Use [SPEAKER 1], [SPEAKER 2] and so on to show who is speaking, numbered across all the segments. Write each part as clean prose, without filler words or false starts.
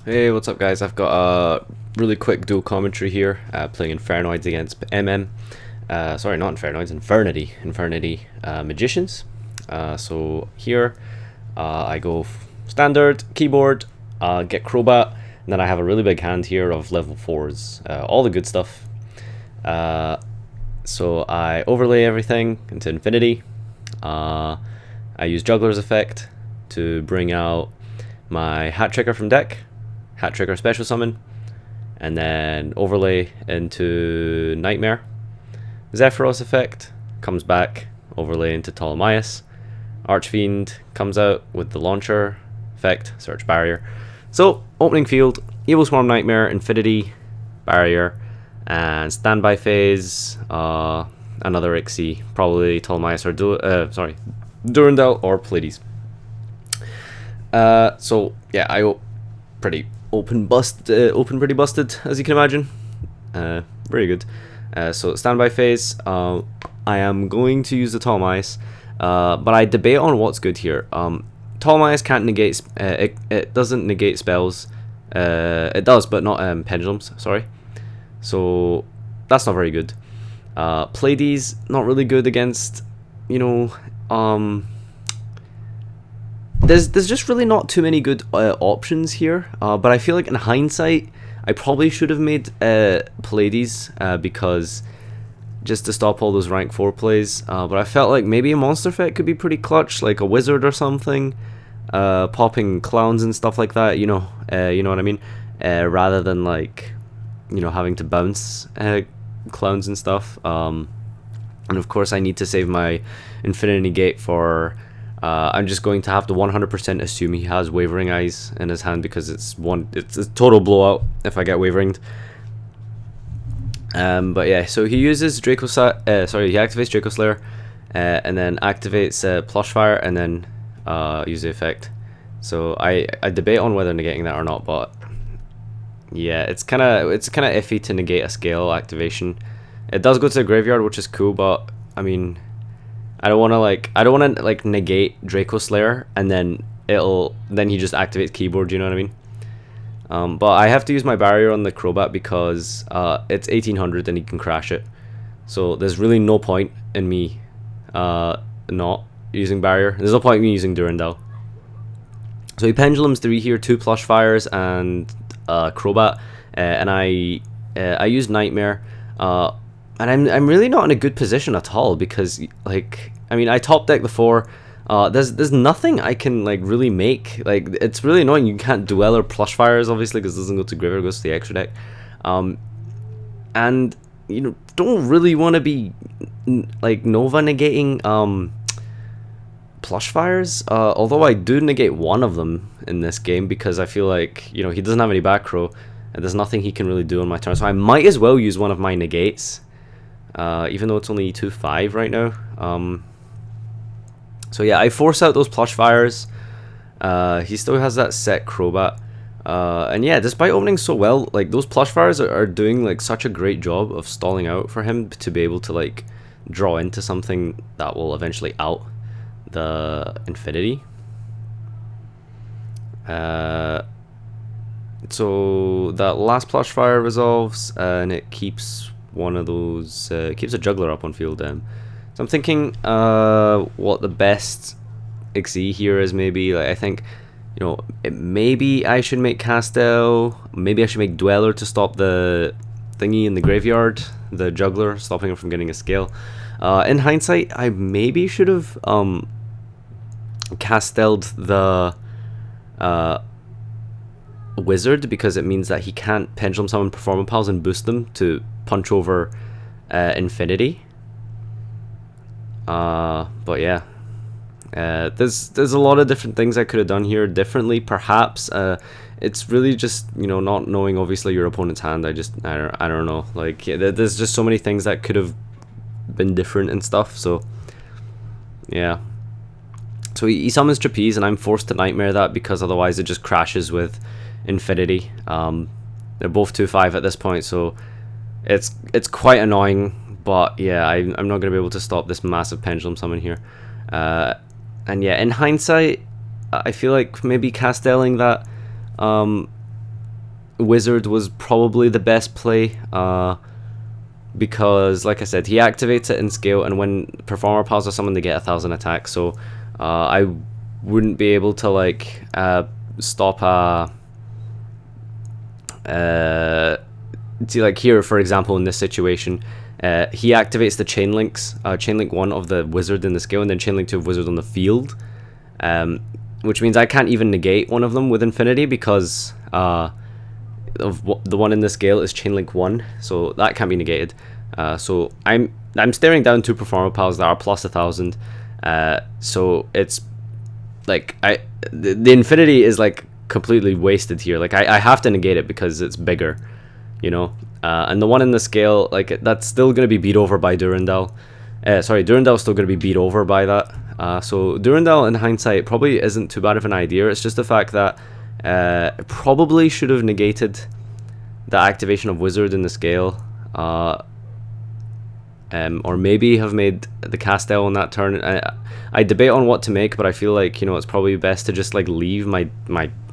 [SPEAKER 1] Hey, what's up guys? I've got a really quick dual commentary here, playing Infernoids against MM. Sorry, not Infernoids, Infernity Magicians. So here, I go standard, keyboard, get Crobat, and then I have a really big hand here of level 4s, all the good stuff. So I overlay everything into Infinity. I use Juggler's Effect to bring out my Hat Trigger from deck. Hat Trigger special summon, and then overlay into Nightmare. Zephyros effect comes back, overlay into Ptolemaeus. Archfiend comes out with the launcher effect, search barrier. So opening field, Evil Swarm, Nightmare, Infinity, barrier, and standby phase. Another Ixie, probably Ptolemaeus or Durandal or Pleiades. So yeah, I pretty open pretty busted, as you can imagine. Very good. So standby phase, I am going to use the Ptolemaeus, but I debate on what's good here. Ptolemaeus can't negate, it doesn't negate spells. It does, but not pendulums, sorry. So that's not very good. Pleiades, not really good against, there's just really not too many good options here, but I feel like in hindsight I probably should have made Pleiades, because just to stop all those rank 4 plays, but I felt like maybe a monster effect could be pretty clutch, like a wizard or something, popping clowns and stuff like that, you know what I mean, rather than like, having to bounce clowns and stuff. And of course I need to save my Infinity Gate for I'm just going to have to 100% assume he has Wavering Eyes in his hand, because it's a total blowout if I get Waveringed. But yeah, so he uses he activates Draco Slayer, and then activates Plush Fire, and then use the effect. So I debate on whether negating that or not, but yeah, it's kind of iffy to negate a scale activation. It does go to the graveyard, which is cool, but I mean, I don't want to negate Draco Slayer and then he just activates keyboard, you know what I mean? But I have to use my barrier on the Crobat because it's 1800 and he can crash it. So there's really no point in me not using barrier. There's no point in me using Durandal. So he pendulums 3 here, 2 Plush Fires and Crobat, and I use Nightmare. And I'm really not in a good position at all, because like, I mean, I top deck the 4. There's nothing I can like really make. Like, it's really annoying. You can't Duel or Plush Fires, obviously, because it doesn't go to graveyard, it goes to the extra deck. And don't really want to be like Nova negating Plush Fires. Although I do negate one of them in this game, because I feel like he doesn't have any back row, and there's nothing he can really do on my turn. So I might as well use one of my negates. Even though it's only 2/5 right now. So yeah, I force out those Plush Fires. He still has that set Crobat. And yeah, despite opening so well, like, those Plush Fires are doing like such a great job of stalling out for him to be able to like draw into something that will eventually out the Infinity. So that last Plush Fire resolves, and it keeps one of those, keeps a Juggler up on field. So I'm thinking what the best Ixie here is. Maybe, like, I think, maybe I should make Castel, maybe I should make Dweller to stop the thingy in the graveyard, the Juggler, stopping him from getting a scale. In hindsight, I maybe should have Casteled the Wizard, because it means that he can't Pendulum Summon Performapals and boost them to punch over Infinity. But yeah, there's a lot of different things I could have done here differently, perhaps. It's really just not knowing obviously your opponent's hand. I don't know, like, yeah, there's just so many things that could have been different and stuff. So yeah, so he summons Trapeze, and I'm forced to Nightmare that, because otherwise it just crashes with Infinity. They're both 2/5 at this point, so it's quite annoying. But yeah, I'm not going to be able to stop this massive Pendulum Summon here. And yeah, in hindsight, I feel like maybe Castelling that Wizard was probably the best play, because, like I said, he activates it in scale, and when Performer Pals are summoned, they get 1,000 attack. So I wouldn't be able to like stop a see, like here for example in this situation, he activates the chain links, chain link 1 of the wizard in the scale, and then chain link 2 of wizard on the field, which means I can't even negate one of them with Infinity, because the one in the scale is chain link 1, so that can't be negated. So I'm staring down 2 Performer Pals that are plus 1,000, so it's like the Infinity is like completely wasted here. Like I have to negate it because it's bigger, you know. And the one in the scale, like that's still gonna be beat over by Durandal. Sorry, Durandal's still gonna be beat over by that. So Durandal in hindsight probably isn't too bad of an idea. It's just the fact that probably should have negated the activation of Wizard in the scale, or maybe have made the Castell on that turn. I debate on what to make, but I feel like, you know, it's probably best to just like leave my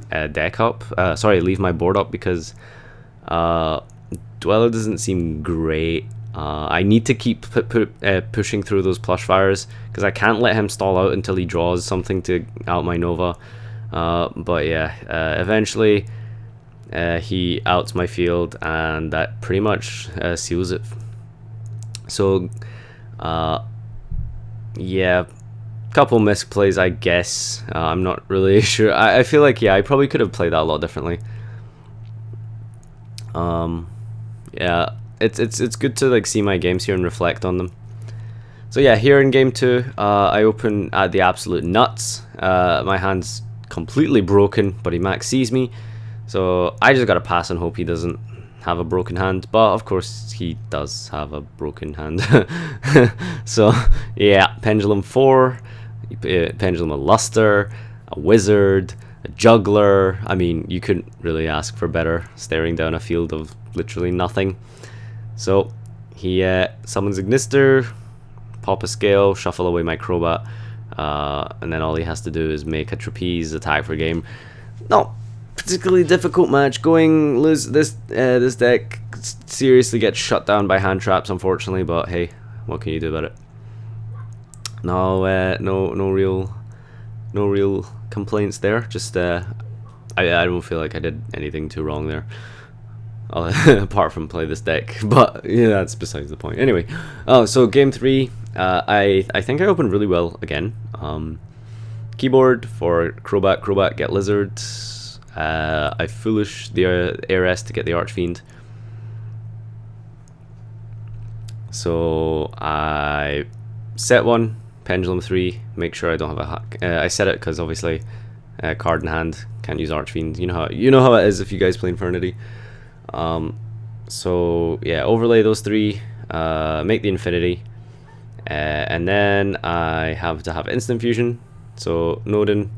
[SPEAKER 1] deck up. Sorry, leave my board up, because Dweller doesn't seem great. I need to keep pushing through those plush fires, because I can't let him stall out until he draws something to out my Nova. But yeah, eventually he outs my field, and that pretty much seals it. So yeah, couple misplays, I guess. I'm not really sure. I feel like, yeah, I probably could have played that a lot differently. Yeah, it's good to like see my games here and reflect on them. So yeah, here in game 2, I open at the absolute nuts. My hand's completely broken, but he max sees me, so I just gotta pass and hope he doesn't have a broken hand. But of course he does have a broken hand. So yeah, Pendulum 4, Pendulum, a Luster, a Wizard, a Juggler. I mean, you couldn't really ask for better, staring down a field of literally nothing. So he summons Ignister, pop a scale, shuffle away my Crobat, and then all he has to do is make a Trapeze, attack for game. Not particularly difficult match. This deck seriously gets shut down by hand traps, unfortunately, but hey, what can you do about it? No, no real complaints there. Just I don't feel like I did anything too wrong there, apart from play this deck. But yeah, that's besides the point. Anyway, so game 3, I think I opened really well again. Keyboard for Crobat, get Lizard. I foolish the Heiress to get the Archfiend. So I set 1, Pendulum 3, make sure I don't have a hack. I set it because obviously card in hand, can't use Archfiend. You know how it is if you guys play Infernity. So yeah, overlay those 3, make the Infinity, and then I have to have Instant Fusion. So Nodin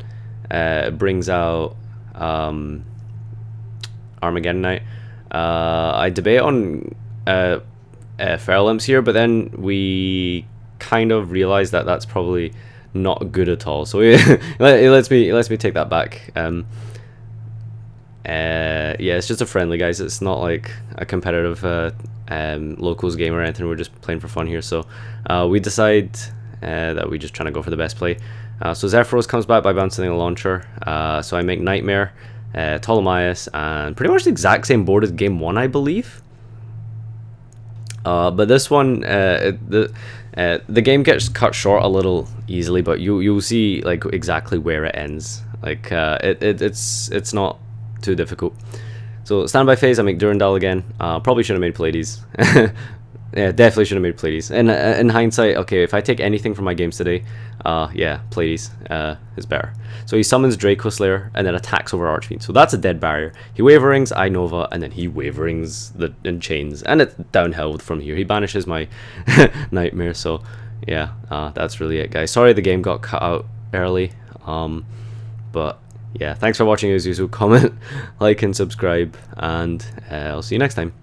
[SPEAKER 1] brings out Armageddonite. I debate on Feral Imps here, but then we kind of realize that that's probably not good at all. So it lets me take that back. Yeah, it's just a friendly, guys. It's not like a competitive locals game or anything. We're just playing for fun here. So we decide that we just trying to go for the best play. So Zephyros comes back by bouncing a launcher. So I make Nightmare, Ptolemaeus, and pretty much the exact same board as game 1, I believe. But this one, the game gets cut short a little easily, but you'll see like exactly where it ends. Like it's not too difficult. So standby phase, I make Durandal again. Probably should have made Pleiades. Yeah, definitely should have made Pleiades. And in hindsight, okay, if I take anything from my games today, yeah, Pleiades is better. So he summons Draco Slayer and then attacks over Archfiend. So that's a dead barrier. He Waverings, I Nova, and then he Waverings in chains, and it's downhill from here. He banishes my Nightmare. So yeah, that's really it, guys. Sorry the game got cut out early, but yeah, thanks for watching as usual. Comment, like, and subscribe, and I'll see you next time.